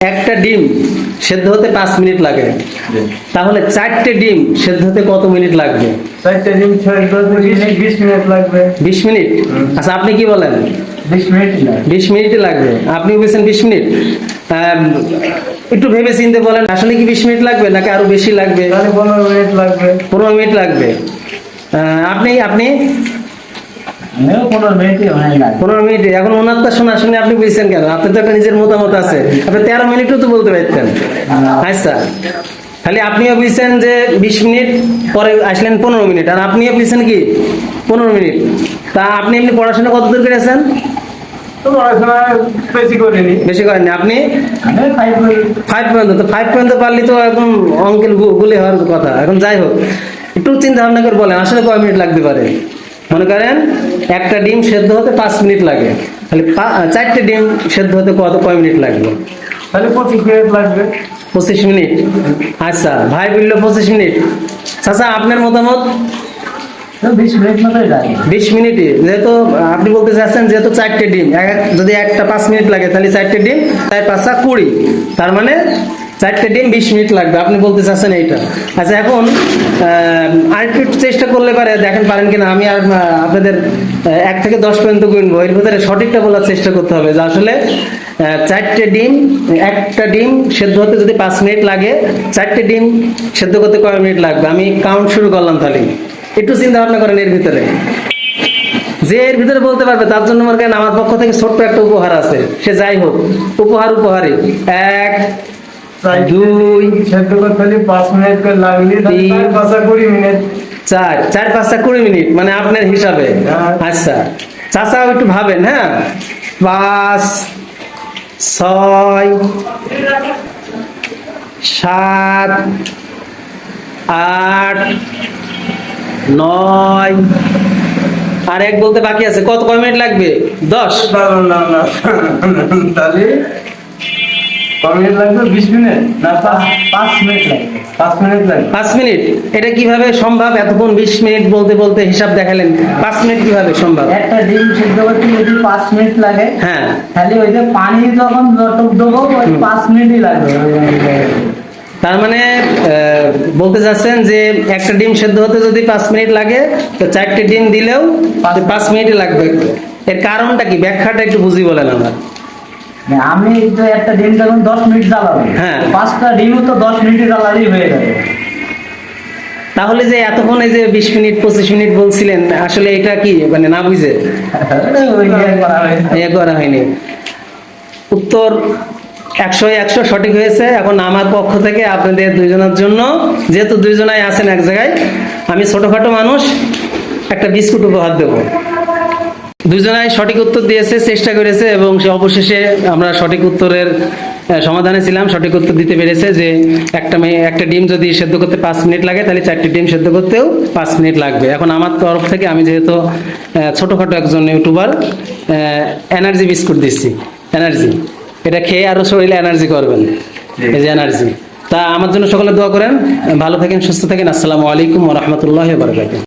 একটা ডিম সেদ্ধ হতে 5 মিনিট লাগে, তাহলে 4টে ডিম সেদ্ধ হতে কত মিনিট লাগবে? 4টে ডিম সেদ্ধ হতে 20 মিনিট লাগবে। 20 মিনিট? আচ্ছা, আপনি কি বলেন? 20 মিনিট না, 20 মিনিটই লাগবে। আপনি বলছেন 20 মিনিট। একটু ভেবে চিন্তে বলেন, আসলে কি 20 মিনিট লাগবে নাকি আরো বেশি লাগবে? তাহলে 15 মিনিট লাগবে। 15 মিনিট লাগবে। আপনি 15 মিনিটই হয় না। 15 মিনিট। এখন ওনারটা শোনা শুনে আপনি বুঝছেন কেন? আপনার তো একটা নিজের মতামত আছে, আপনি 13 মিনিটও তো বলতে পারতেন। আচ্ছা, খালি আপনিও বুঝছেন যে 20 মিনিট, পরে আসলেন 15 মিনিট, আর আপনিও বুঝছেন কি 15 মিনিট। তা আপনি এমনি পড়াশোনা কত দূর করেছেন? তো পড়াশোনা বেশি করিনি। বেশি করেননি? আপনি 5 পর্যন্ত? তো 5 পর্যন্ত পারলি তো এখন অঙ্কের গুলি হওয়ার কথা। এখন যাই হোক, একটু চিন্তা ভাবনা করে বলেন আসলে কয় মিনিট লাগতে পারে। মনে করেন একটা ডিম সেদ্ধ হতে 5 মিনিট লাগে, তাহলে 4টে ডিম সেদ্ধ হতে কয় মিনিট লাগবে? তাহলে 25 মিনিট লাগবে। 25 মিনিট। আচ্ছা, ভাই বললো 25 মিনিট। চাচা, আপনার মতামত? 20 মিনিট মতোই লাগে। 20 মিনিটই, যেহেতু আপনি বলতে চাচ্ছেন যেহেতু 4টে ডিম, যদি একটা 5 মিনিট লাগে তাহলে 4টে ডিম 4 5 20, তার মানে 4টে ডিম 20 মিনিট লাগবে, আপনি বলতে চাচ্ছেন এইটা। আচ্ছা, এখন আরেকটু চেষ্টা করলে পারে, দেখেন পারেন কিনা। আমি আর আপনাদের 1 থেকে 10 পর্যন্ত গুনবো, এর ভিতরে সঠিকটা বলার চেষ্টা করতে হবে যে আসলে 4টে ডিম, একটা ডিম সেদ্ধ হতে যদি 5 মিনিট লাগে, 4টে ডিম সেদ্ধ করতে কয় মিনিট লাগবে? আমি কাউন্ট শুরু করলাম, তাহলে একটু চিন্তা ভাবনা করেন। এর ভিতরে যে এর ভিতরে বলতে পারবে তার জন্য আমার পক্ষ থেকে ছোট্ট একটা উপহার আছে। সে যাই হোক, উপহারই 1 2 সেদ্ধ করতে 5 মিনিট করে লাগলে 4 5 20 মিনিট। 4 4 5 20 মিনিট, মানে আপনার হিসাবে। আচ্ছা চাচা, একটু ভাবেন। হ্যাঁ, 5 6 7 8 9, আর 1 বলতে বাকি আছে। কয় মিনিট লাগবে? 10? না, তাহলে কয় মিনিট লাগবে? 20 মিনিট না 5 মিনিট লাগবে। 5 মিনিট লাগবে। 5 মিনিট? এটা কিভাবে সম্ভব? এতক্ষণ 20 মিনিট বলতে বলতে হিসাব দেখালেন, 5 মিনিট কিভাবে সম্ভব? একটা ডিম সিদ্ধ করতে যদি 5 মিনিট লাগে, হ্যাঁ, তাহলে ওই যে পানি যখন যতটুকু দেবো ওই 5 মিনিটই লাগবে। তার মানে বলতে চাচ্ছেন যে একটা ডিম সেদ্ধ হতে যদি 5 মিনিট লাগে, তো 4টে ডিম দিলেও 5 মিনিটই লাগবে। এর কারণটা কি? ব্যাখ্যাটা একটু বুঝি বলেন আমার। আমি তো একটা ডিম যখন 10 মিনিট জ্বালাবো, হ্যাঁ, 5টা ডিমও তো 10 মিনিটে জ্বালালেই হয়ে যাবে। তাহলে যে এতক্ষণ এই যে 20 মিনিট 25 মিনিট বলছিলেন, আসলে এটা কি মানে না বুঝে করা হয়নি? উত্তর 100 সঠিক হয়েছে। এখন আমার পক্ষ থেকে আপনাদের দুইজনের জন্য, যেহেতু দুইজনাই আছেন এক জায়গায়, আমি ছোটখাটো মানুষ, একটা বিস্কুট উপহার দেব। দুজনাই সঠিক উত্তর দিয়েছে, চেষ্টা করেছে, এবং সে অবশেষে আমরা সঠিক উত্তরের সমাধানে ছিলাম। সঠিক উত্তর দিতে পেরেছে যে একটা ডিম যদি সেদ্ধ করতে 5 মিনিট লাগে, তাহলে 4টে ডিম সেদ্ধ করতেও 5 মিনিট লাগবে। এখন আমার তরফ থেকে আমি যেহেতু ছোটখাটো একজন ইউটিউবার, এনার্জি বিস্কুট দিচ্ছি। এনার্জি, এটা খেয়ে আরো শরীরে এনার্জি করবেন, এই যে এনার্জি। তা আমার জন্য সকলে দোয়া করেন। ভালো থাকেন, সুস্থ থাকেন। আসসালামু আলাইকুম ওয়া রাহমাতুল্লাহি ওয়া বারাকাতুহু।